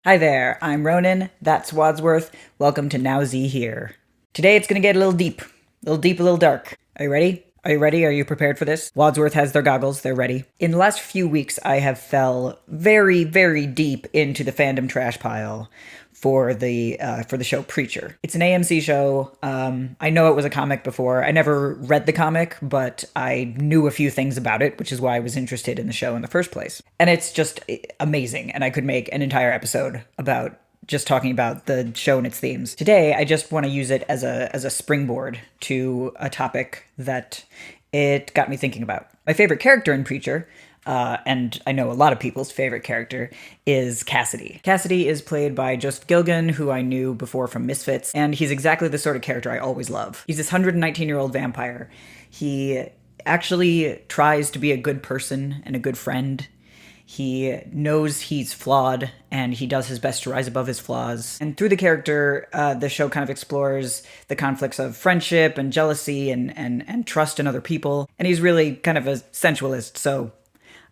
Hi there, I'm Ronan, that's Wadsworth. Welcome to Now Z here. Today it's gonna get a little deep, a little dark. Are you ready? Are you ready? Are you prepared for this? Wadsworth has their goggles, they're ready. In the last few weeks, I have fell very, very deep into the fandom trash pile for the show Preacher. It's an AMC show. I know it was a comic before. I never read the comic, but I knew a few things about it, which is why I was interested in the show in the first place. And it's just amazing, and I could make an entire episode about just talking about the show and its themes. Today, I just want to use it as a springboard to a topic that it got me thinking about. My favorite character in Preacher, and I know a lot of people's favorite character, is Cassidy. Cassidy is played by Joseph Gilgun, who I knew before from Misfits, and he's exactly the sort of character I always love. He's this 119-year-old vampire. He actually tries to be a good person and a good friend. He knows he's flawed, and he does his best to rise above his flaws. And through the character, the show kind of explores the conflicts of friendship and jealousy and trust in other people. And he's really kind of a sensualist, so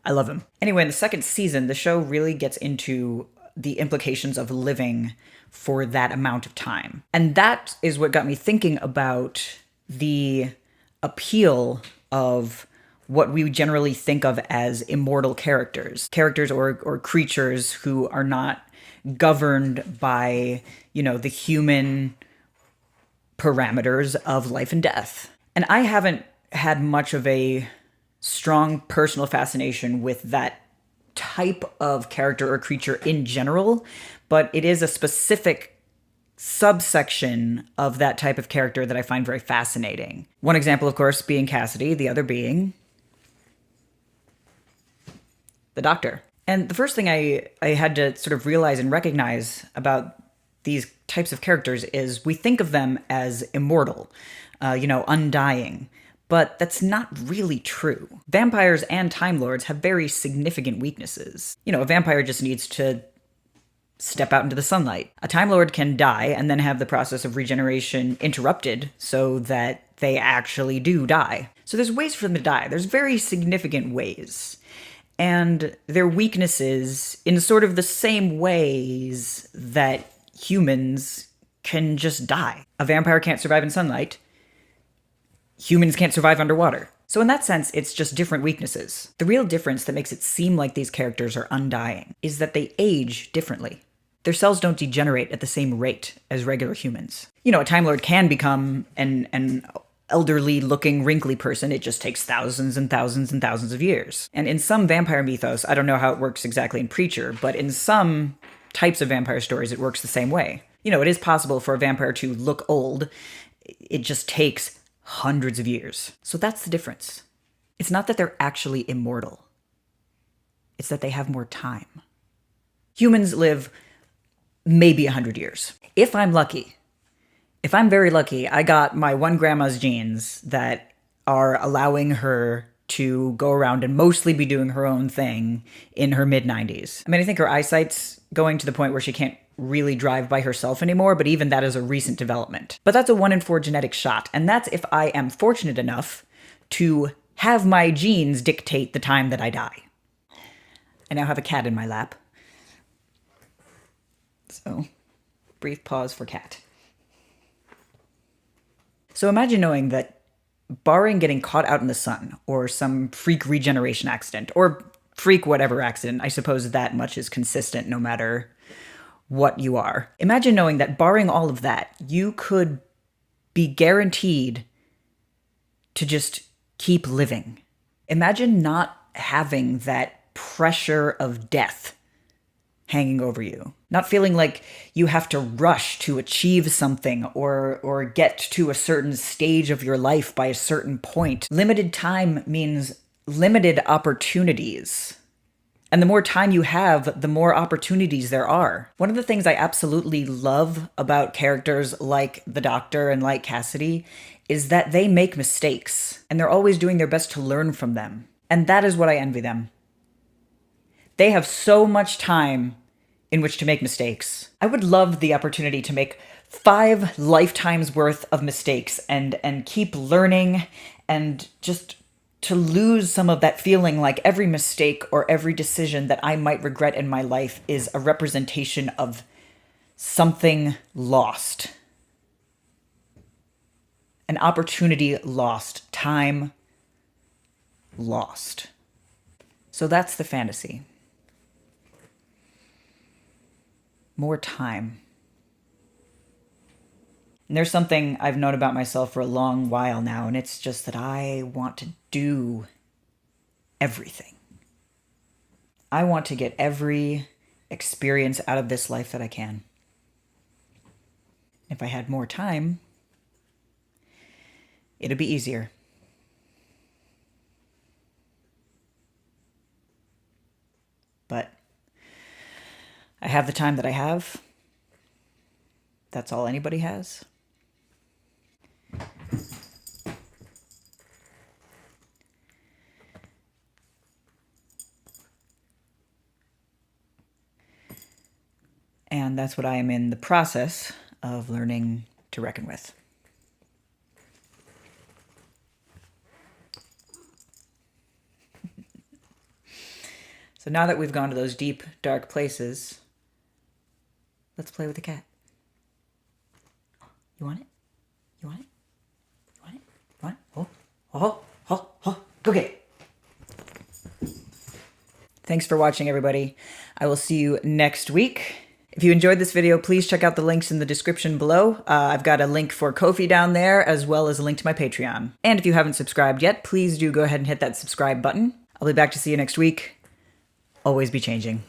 I love him. Anyway, in the second season, the show really gets into the implications of living for that amount of time. And that is what got me thinking about the appeal of what we generally think of as immortal characters. Characters or creatures who are not governed by, the human parameters of life and death. And I haven't had much of a strong personal fascination with that type of character or creature in general, but it is a specific subsection of that type of character that I find very fascinating. One example, of course, being Cassidy, the other being the Doctor. And the first thing I had to sort of realize and recognize about these types of characters is we think of them as immortal, undying. But that's not really true. Vampires and Time Lords have very significant weaknesses. A vampire just needs to step out into the sunlight. A Time Lord can die and then have the process of regeneration interrupted so that they actually do die. So there's ways for them to die. There's very significant ways. And their weaknesses in sort of the same ways that humans can just die. A vampire can't survive in sunlight. Humans can't survive underwater. So in that sense, it's just different weaknesses. The real difference that makes it seem like these characters are undying is that they age differently. Their cells don't degenerate at the same rate as regular humans. A Time Lord can become an elderly-looking, wrinkly person. It just takes thousands and thousands and thousands of years. And in some vampire mythos, I don't know how it works exactly in Preacher, but in some types of vampire stories, it works the same way. It is possible for a vampire to look old. It just takes hundreds of years. So that's the difference. It's not that they're actually immortal. It's that they have more time. Humans live maybe 100 years. If I'm lucky, if I'm very lucky, I got my one grandma's genes that are allowing her to go around and mostly be doing her own thing in her mid-90s. I think her eyesight's going to the point where she can't really drive by herself anymore, but even that is a recent development. But that's a 1 in 4 genetic shot, and that's if I am fortunate enough to have my genes dictate the time that I die. I now have a cat in my lap. So, brief pause for cat. So imagine knowing that, barring getting caught out in the sun, or some freak regeneration accident, or freak whatever accident, I suppose that much is consistent no matter what you are. Imagine knowing that, barring all of that, you could be guaranteed to just keep living. Imagine not having that pressure of death hanging over you. Not feeling like you have to rush to achieve something or get to a certain stage of your life by a certain point. Limited time means limited opportunities. And the more time you have, the more opportunities there are. One of the things I absolutely love about characters like the Doctor and like Cassidy is that they make mistakes, and they're always doing their best to learn from them. And that is what I envy them. They have so much time in which to make mistakes. I would love the opportunity to make 5 lifetimes worth of mistakes and keep learning and just to lose some of that feeling like every mistake or every decision that I might regret in my life is a representation of something lost. An opportunity lost. Time lost. So that's the fantasy. More time. And there's something I've known about myself for a long while now, and it's just that I want to do everything. I want to get every experience out of this life that I can. If I had more time, it'd be easier. But I have the time that I have. That's all anybody has. And that's what I am in the process of learning to reckon with. So now that we've gone to those deep, dark places, let's play with the cat. You want it? You want it? You want it? You want it? Oh, go get it. Thanks for watching, everybody. I will see you next week. If you enjoyed this video, please check out the links in the description below. I've got a link for Ko-fi down there, as well as a link to my Patreon. And if you haven't subscribed yet, please do go ahead and hit that subscribe button. I'll be back to see you next week. Always be changing.